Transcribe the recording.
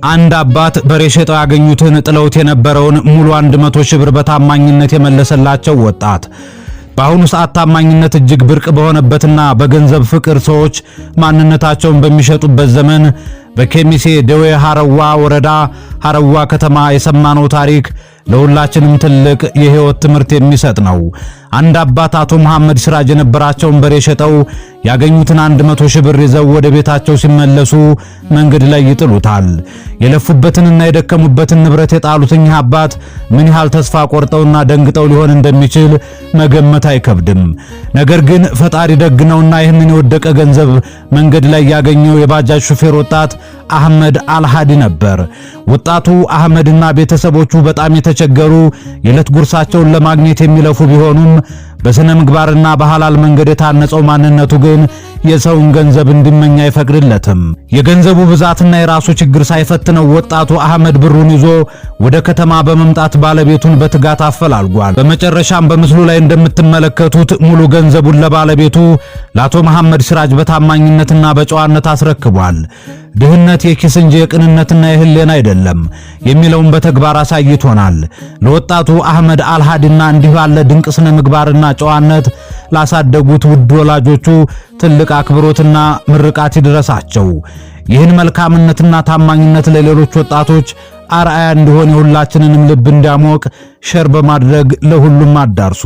አንድ አባት በሬ ሸጠው ያገኙትን ጥለውት የነበረውን ሙሉ 100 ሺህ ብር በታማኝነት የመለሰላቸው ወጣት። በአሁኑ ሰዓት ታማኝነት እጅግ ብርቅ በሆነበትና በገንዘብ ፍቅር ሰዎች ማንነታቸውን በሚሸጡበት ዘመን በኬሚሴ ደዌ ሐረዋ ወረዳ ሐረዋ ከተማ የሰማነው ታሪክ ለሁላችንም ትልቅ የህይወት ትምህርት የሚሰጥ ነው። አንድ አባት አቶ መሐመድ ሲራጅ የነበራቸውን በሬ ሸጠው ያገኙትን 100 ሺህ ብር ይዘው ወደ ቤታቸው ሲመለሱ መንገድ ላይ ይጥሉታል። የለፉበትንና የደከሙበትን ንብረት የጣሉት እኚህ አባት ምን ያህል ተስፋ ቆርጠውና ደንግጠው ሊሆን እንደሚችል መገመት አይከብድም። ነገር ግን ፈጣሪ ደግ ነውና ይህንን የወደቀ ገንዘብ መንገድ ላይ ያገኘው የባጃጅ ሹፌር ወጣት አህመድ አልሃዲ ነበር። ወጣቱ አህመድና ቤተሰቦቹ በጣም የተቸገሩ የዕለት ጉርሳቸውን ለማግኘት የሚለፉ ቢሆኑም በስነ ምግባርና በሐላል መንገድ የታነጸው ማንነቱ ግን የሰውን ገንዘብ እንዲመኝ አይፈቅድለትም። የገንዘቡ ብዛትና የራሱ ችግር ሳይፈትነው ወጣቱ አህመድ ብሩን ይዞ ወደ ከተማ በመምጣት ባለቤቱን በትጋት አፈላልጓል። በመጨረሻም በምስሉ ላይ እንደምትመለከቱት ሙሉ ገንዘቡን ለባለቤቱ ለአቶ መሐመድ ሲራጅ በታማኝነትና በጨዋነት አስረክቧል። ድህነት የኪስ እንጂ የቅንነትና የህሊና አይደለም የሚለውን በተግባር አሳይቶናል። ለወጣቱ አህመድ አልሃዲና እንዲህ ባለ ድንቅ ስነ ምግባርና ጨዋነት ላሳደጉት ውድ ወላጆቹ ትልቅ አክብሮትና ምርቃት ይድረሳቸው። ይህን መልካምነትና ታማኝነት ለሌሎች ወጣቶች አርአያ እንዲሆን የሁላችንንም ልብ እንዲያሞቅ ሸር በማድረግ ለሁሉም አዳርሱ።